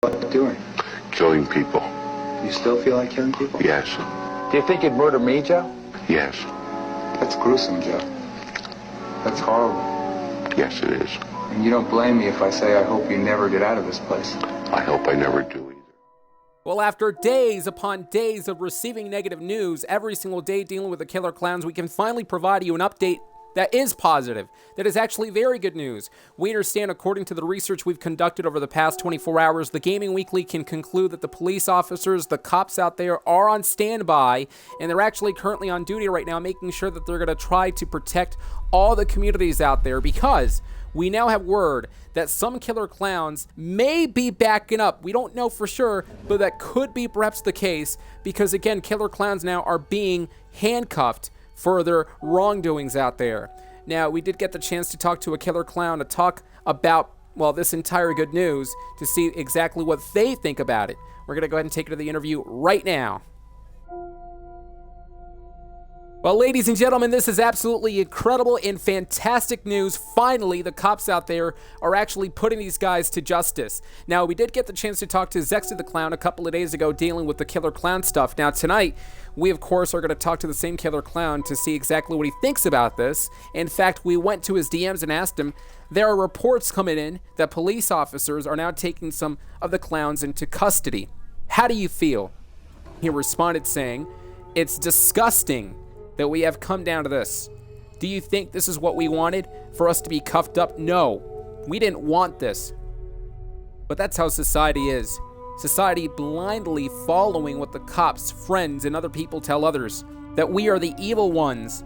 like doing? Killing people. You still feel like killing people? Yes. Do you think you'd murder me, Joe? Yes. That's gruesome, Joe. That's horrible. Yes, it is. And you don't blame me if I say I hope you never get out of this place. I hope I never do either. Well, after days upon days of receiving negative news every single day dealing with the killer clowns, we can finally provide you an update that is positive, that is actually very good news. We understand, according to the research we've conducted over the past 24 hours, the Gaming Weekly can conclude that the police officers, the cops out there are on standby, and they're actually currently on duty right now, making sure that they're going to try to protect all the communities out there, because we now have word that some killer clowns may be backing up. We don't know for sure, but that could be perhaps the case, because again, killer clowns now are being handcuffed for their wrongdoings out there. Now, we did get the chance to talk to a killer clown to talk about, well, this entire good news, to see exactly what they think about it. We're going to go ahead and take it to the interview right now. Well, ladies and gentlemen, this is absolutely incredible and fantastic news. Finally, the cops out there are actually putting these guys to justice. Now, we did get the chance to talk to Zexty the Clown a couple of days ago dealing with the killer clown stuff. Now, tonight, we, of course, are going to talk to the same killer clown to see exactly what he thinks about this. In fact, we went to his DMs and asked him, there are reports coming in that police officers are now taking some of the clowns into custody. How do you feel? He responded saying, it's disgusting that we have come down to this. Do you think this is what we wanted? For us to be cuffed up? No, we didn't want this. But that's how society is. Society blindly following what the cops, friends, and other people tell others. That we are the evil ones,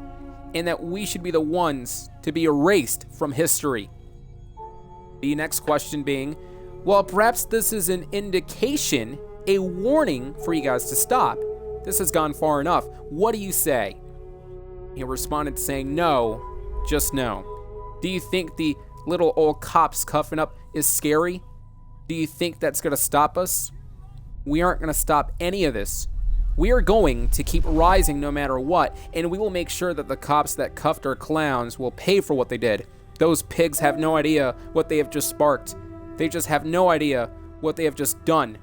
and that we should be the ones to be erased from history. The next question being, well, perhaps this is an indication, a warning for you guys to stop. This has gone far enough. What do you say? He responded saying, no, just no. Do you think the little old cops cuffing up is scary? Do you think that's going to stop us? We aren't going to stop any of this. We are going to keep rising no matter what, and we will make sure that the cops that cuffed our clowns will pay for what they did. Those pigs have no idea what they have just sparked. They just have no idea what they have just done.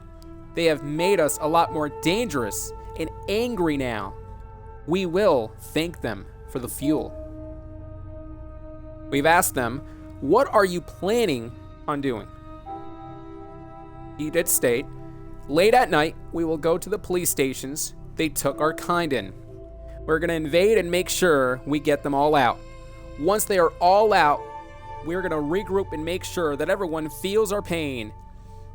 They have made us a lot more dangerous and angry now. We will thank them for the fuel. We've asked them, what are you planning on doing? He did state, late at night, we will go to the police stations they took our kind in. We're going to invade and make sure we get them all out. Once they are all out, we're going to regroup and make sure that everyone feels our pain.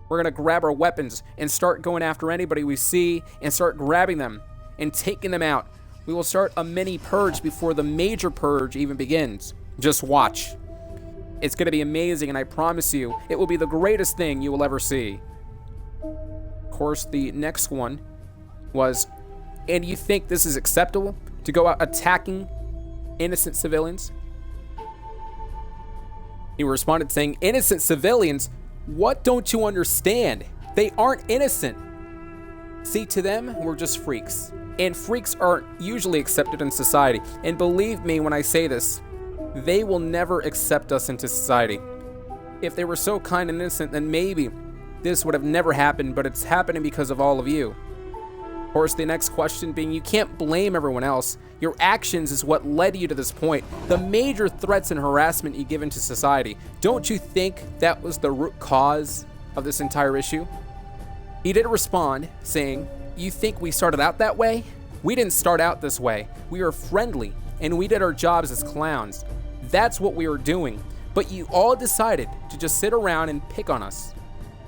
We're going to grab our weapons and start going after anybody we see and start grabbing them and taking them out. We will start a mini purge before the major purge even begins. Just watch. It's going to be amazing, and I promise you, it will be the greatest thing you will ever see. Of course, the next one was, and you think this is acceptable to go out attacking innocent civilians? He responded saying, innocent civilians? What don't you understand? They aren't innocent. See, to them, we're just freaks. And freaks aren't usually accepted in society. And believe me when I say this, they will never accept us into society. If they were so kind and innocent, then maybe this would have never happened, but it's happening because of all of you. Of course, the next question being, you can't blame everyone else. Your actions is what led you to this point. The major threats and harassment you give into society. Don't you think that was the root cause of this entire issue? He did respond saying, you think we started out that way? We didn't start out this way. We were friendly, and we did our jobs as clowns. That's what we were doing. But you all decided to just sit around and pick on us.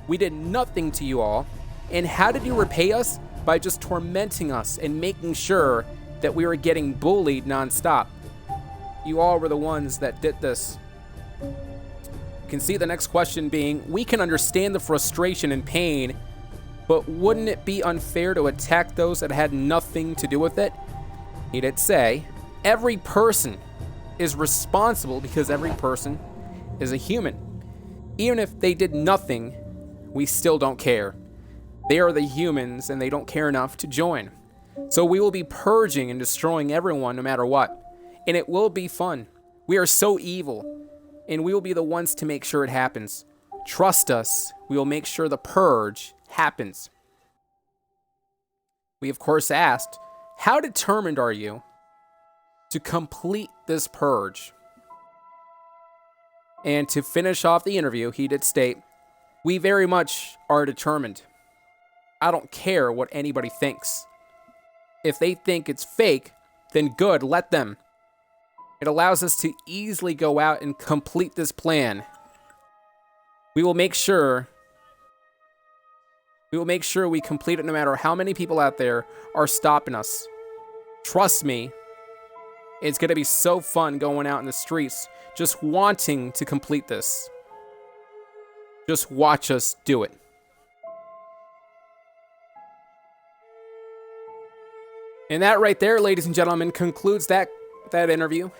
We did nothing to you all. And how did you repay us? By just tormenting us and making sure that we were getting bullied nonstop. You all were the ones that did this. You can see the next question being, we can understand the frustration and pain, but wouldn't it be unfair to attack those that had nothing to do with it? He did say, every person is responsible because every person is a human. Even if they did nothing, we still don't care. They are the humans and they don't care enough to join. So we will be purging and destroying everyone no matter what. And it will be fun. We are so evil, and we will be the ones to make sure it happens. Trust us, we will make sure the purge happens. We, of course, asked, how determined are you to complete this purge? And to finish off the interview, he did state, we very much are determined. I don't care what anybody thinks. If they think it's fake, then good, let them. It allows us to easily go out and complete this plan. We will make sure we complete it no matter how many people out there are stopping us. Trust me, it's going to be so fun going out in the streets, just wanting to complete this. Just watch us do it. And that right there, ladies and gentlemen, concludes that interview.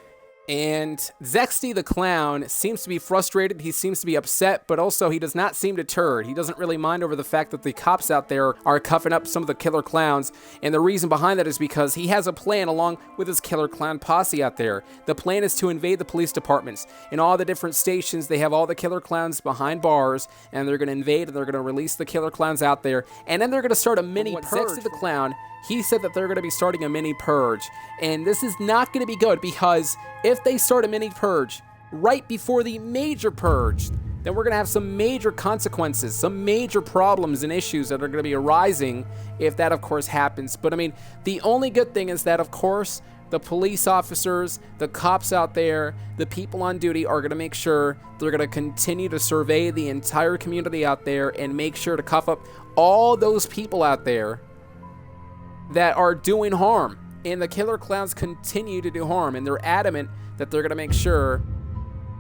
And Zexty the Clown seems to be frustrated. He seems to be upset, but also he does not seem deterred. He doesn't really mind over the fact that the cops out there are cuffing up some of the killer clowns. And the reason behind that is because he has a plan along with his killer clown posse out there. The plan is to invade the police departments. In all the different stations, they have all the killer clowns behind bars, and they're going to invade, and they're going to release the killer clowns out there. And then they're going to start a mini purge. Zexty the Clown, he said that they're going to be starting a mini purge. And this is not going to be good, because if they start a mini purge right before the major purge, then we're going to have some major consequences, some major problems and issues that are going to be arising if that, of course, happens. But I mean, the only good thing is that, of course, the police officers, the cops out there, the people on duty are going to make sure they're going to continue to survey the entire community out there and make sure to cuff up all those people out there that are doing harm. And the killer clowns continue to do harm, and they're adamant that they're going to make sure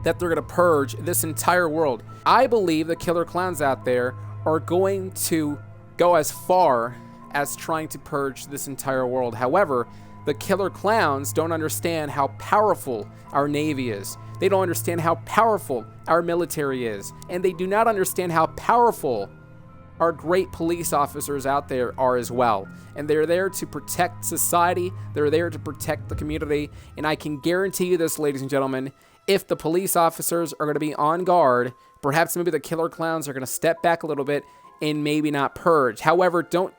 that they're going to purge this entire world. I believe the killer clowns out there are going to go as far as trying to purge this entire world. However, the killer clowns don't understand how powerful our Navy is. They don't understand how powerful our military is. And they do not understand how powerful our great police officers out there are as well. And they're there to protect society. They're there to protect the community. And I can guarantee you this, ladies and gentlemen, if the police officers are going to be on guard, perhaps maybe the killer clowns are going to step back a little bit and maybe not purge. However, don't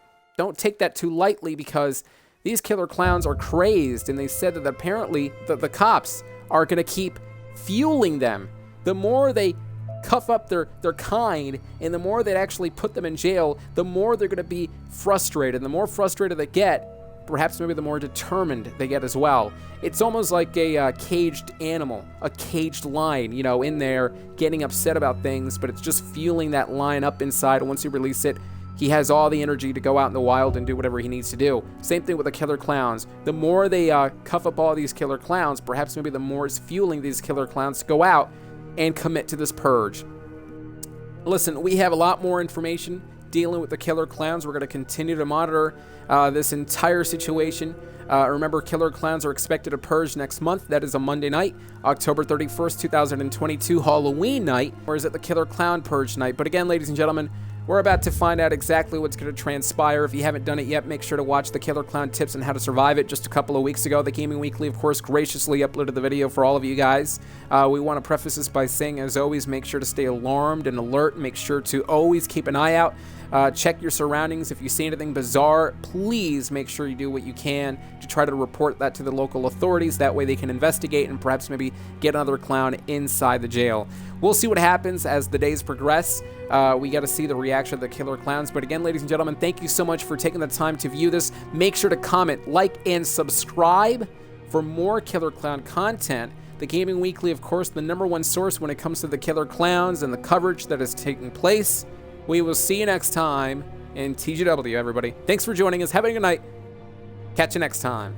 take that too lightly, because these killer clowns are crazed, and they said that apparently the cops are going to keep fueling them. The more they cuff up their kind, and the more they actually put them in jail, the more they're going to be frustrated. The more frustrated they get, perhaps maybe the more determined they get as well. It's almost like a caged animal, a caged lion, you know, in there getting upset about things, but it's just fueling that lion up inside. Once you release it, he has all the energy to go out in the wild and do whatever he needs to do. Same thing with the killer clowns. The more they cuff up all these killer clowns, perhaps maybe the more it's fueling these killer clowns to go out and commit to this purge. Listen, we have a lot more information dealing with the killer clowns. We're going to continue to monitor this entire situation. Remember, killer clowns are expected to purge next month. That is a Monday night, October 31st, 2022, Halloween night. Or is it the killer clown purge night? But again, ladies and gentlemen, we're about to find out exactly what's going to transpire. If you haven't done it yet, make sure to watch the Killer Clown Tips on How to Survive It just a couple of weeks ago. The Gaming Weekly, of course, graciously uploaded the video for all of you guys. We want to preface this by saying, as always, make sure to stay alarmed and alert. Make sure to always keep an eye out. Check your surroundings. If you see anything bizarre, please make sure you do what you can to try to report that to the local authorities. That way they can investigate and perhaps maybe get another clown inside the jail. We'll see what happens as the days progress. We got to see the reaction of the killer clowns. But again, ladies and gentlemen, thank you so much for taking the time to view this. Make sure to comment, like, and subscribe for more Killer Clown content. The Gaming Weekly, of course, the #1 source when it comes to the killer clowns and the coverage that is taking place. We will see you next time in TGW, everybody. Thanks for joining us. Have a good night. Catch you next time.